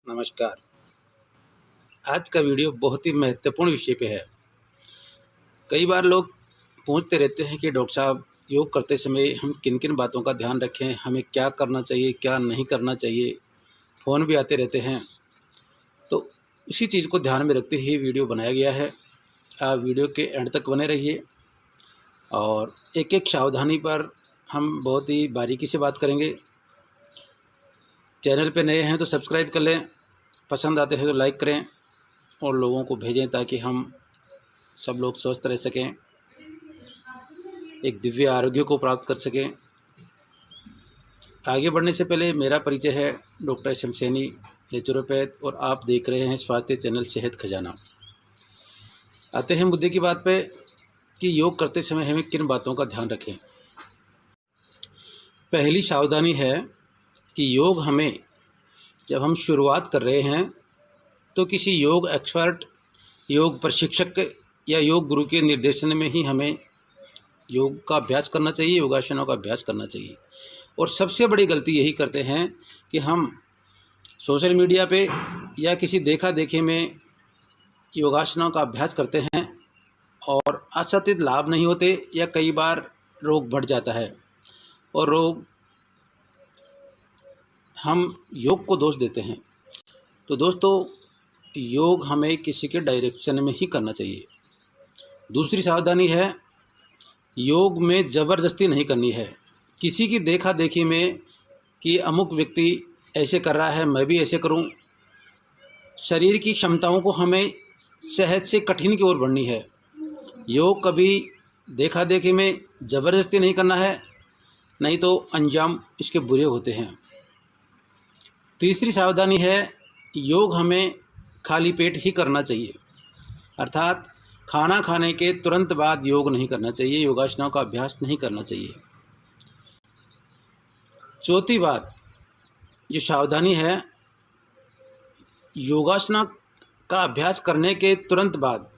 नमस्कार। आज का वीडियो बहुत ही महत्वपूर्ण विषय पे है। कई बार लोग पूछते रहते हैं कि डॉक्टर साहब, योग करते समय हम किन किन बातों का ध्यान रखें, हमें क्या करना चाहिए, क्या नहीं करना चाहिए। फ़ोन भी आते रहते हैं, तो उसी चीज़ को ध्यान में रखते हुए वीडियो बनाया गया है। आप वीडियो के एंड तक बने रहिए और एक एक सावधानी पर हम बहुत ही बारीकी से बात करेंगे। चैनल पे नए हैं तो सब्सक्राइब कर लें, पसंद आते हैं तो लाइक करें और लोगों को भेजें ताकि हम सब लोग स्वस्थ रह सकें, एक दिव्य आरोग्य को प्राप्त कर सकें। आगे बढ़ने से पहले मेरा परिचय है डॉक्टर शमसेनी, नेचुरोपैथ, और आप देख रहे हैं स्वास्थ्य चैनल सेहत खजाना। आते हैं मुद्दे की बात पे कि योग करते समय हमें किन बातों का ध्यान रखें। पहली सावधानी है कि योग हमें, जब हम शुरुआत कर रहे हैं तो किसी योग एक्सपर्ट, योग प्रशिक्षक या योग गुरु के निर्देशन में ही हमें योग का अभ्यास करना चाहिए, योगासनों का अभ्यास करना चाहिए। और सबसे बड़ी गलती यही करते हैं कि हम सोशल मीडिया पे या किसी देखा देखी में योगासनों का अभ्यास करते हैं और आशातीत लाभ नहीं होते, या कई बार रोग बढ़ जाता है और हम योग को दोष देते हैं। तो दोस्तों, योग हमें किसी के डायरेक्शन में ही करना चाहिए। दूसरी सावधानी है, योग में ज़बरदस्ती नहीं करनी है। किसी की देखा देखी में कि अमुक व्यक्ति ऐसे कर रहा है, मैं भी ऐसे करूं। शरीर की क्षमताओं को हमें सहज से कठिन की ओर बढ़नी है। योग कभी देखा देखी में ज़बरदस्ती नहीं करना है, नहीं तो अंजाम इसके बुरे होते हैं। तीसरी सावधानी है, योग हमें खाली पेट ही करना चाहिए, अर्थात खाना खाने के तुरंत बाद योग नहीं करना चाहिए, योगासनों का अभ्यास नहीं करना चाहिए। चौथी बात जो सावधानी है, योगासना का अभ्यास करने के तुरंत बाद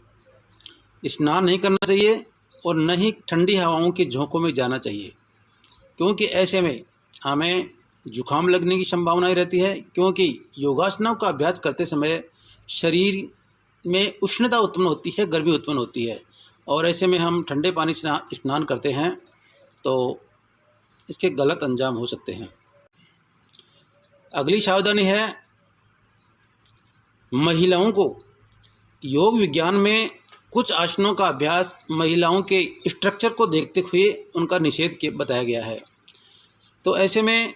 स्नान नहीं करना चाहिए और न ही ठंडी हवाओं के झोंकों में जाना चाहिए, क्योंकि ऐसे में हमें जुकाम लगने की संभावनाएं रहती है। क्योंकि योगासनों का अभ्यास करते समय शरीर में उष्णता उत्पन्न होती है, गर्मी उत्पन्न होती है, और ऐसे में हम ठंडे पानी से स्नान करते हैं तो इसके गलत अंजाम हो सकते हैं। अगली सावधानी है, महिलाओं को योग विज्ञान में कुछ आसनों का अभ्यास महिलाओं के स्ट्रक्चर को देखते हुए उनका निषेध बताया गया है। तो ऐसे में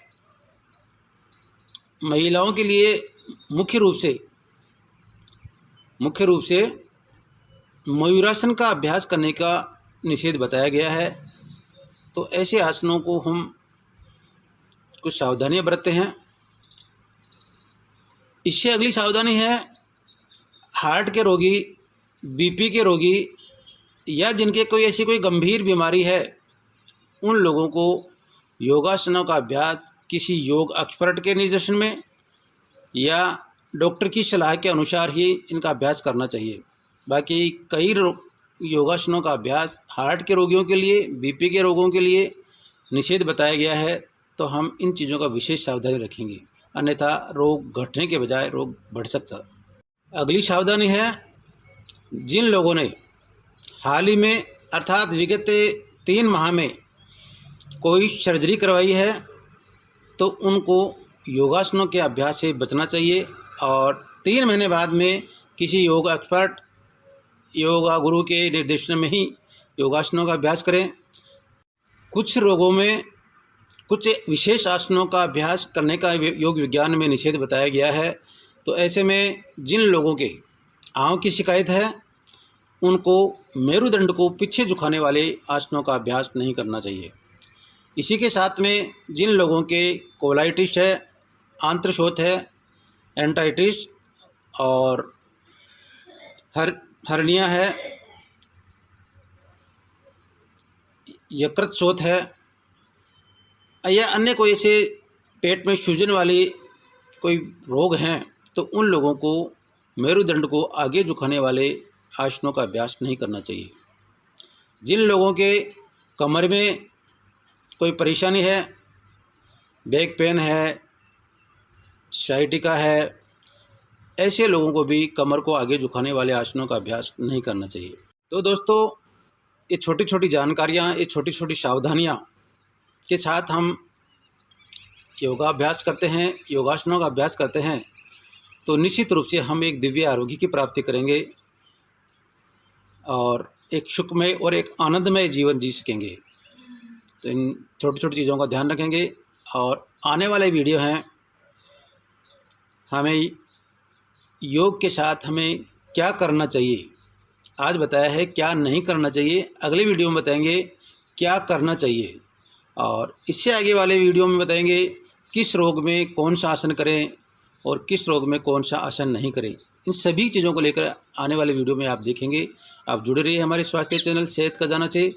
महिलाओं के लिए मुख्य रूप से मयूरासन का अभ्यास करने का निषेध बताया गया है। तो ऐसे आसनों को हम कुछ सावधानियां बरतते हैं। इससे अगली सावधानी है, हार्ट के रोगी, बीपी के रोगी या जिनके कोई गंभीर बीमारी है, उन लोगों को योगासनों का अभ्यास किसी योग एक्सपर्ट के निर्देशन में या डॉक्टर की सलाह के अनुसार ही इनका अभ्यास करना चाहिए। बाकी कई योगासनों का अभ्यास हार्ट के रोगियों के लिए, बीपी के रोगों के लिए निषेध बताया गया है, तो हम इन चीज़ों का विशेष सावधानी रखेंगे, अन्यथा रोग घटने के बजाय रोग बढ़ सकता। अगली सावधानी है, जिन लोगों ने हाल ही में अर्थात विगत 3 माह में कोई सर्जरी करवाई है तो उनको योगासनों के अभ्यास से बचना चाहिए और 3 महीने बाद में किसी योग एक्सपर्ट, योगा गुरु के निर्देशन में ही योगासनों का अभ्यास करें। कुछ रोगों में कुछ विशेष आसनों का अभ्यास करने का योग विज्ञान में निषेध बताया गया है। तो ऐसे में जिन लोगों के आँव की शिकायत है, उनको मेरुदंड को पीछे झुकाने वाले आसनों का अभ्यास नहीं करना चाहिए। इसी के साथ में जिन लोगों के कोलाइटिस है, आंत्रशोथ है, एंटाइटिस और हर्निया है, यकृत शोथ है, या अन्य कोई ऐसे पेट में सूजन वाली कोई रोग हैं, तो उन लोगों को मेरुदंड को आगे झुकाने वाले आसनों का अभ्यास नहीं करना चाहिए। जिन लोगों के कमर में कोई परेशानी है, बैक पेन है, साइटिका है, ऐसे लोगों को भी कमर को आगे झुकाने वाले आसनों का अभ्यास नहीं करना चाहिए। तो दोस्तों, ये छोटी छोटी जानकारियाँ, ये छोटी छोटी सावधानियाँ के साथ हम योगाभ्यास करते हैं, योगासनों का अभ्यास करते हैं, तो निश्चित रूप से हम एक दिव्य आरोग्य की प्राप्ति करेंगे और एक सुखमय और एक आनंदमय जीवन जी सकेंगे। तो इन छोटी छोटी चीज़ों का ध्यान रखेंगे। और आने वाले वीडियो हैं, हमें योग के साथ हमें क्या करना चाहिए, आज बताया है क्या नहीं करना चाहिए, अगले वीडियो में बताएंगे क्या करना चाहिए, और इससे आगे वाले वीडियो में बताएंगे किस रोग में कौन सा आसन करें और किस रोग में कौन सा आसन नहीं करें। इन सभी चीज़ों को लेकर आने वाले वीडियो में आप देखेंगे। आप जुड़े रहिए हमारे स्वास्थ्य चैनल सेहत का जाना चाहिए।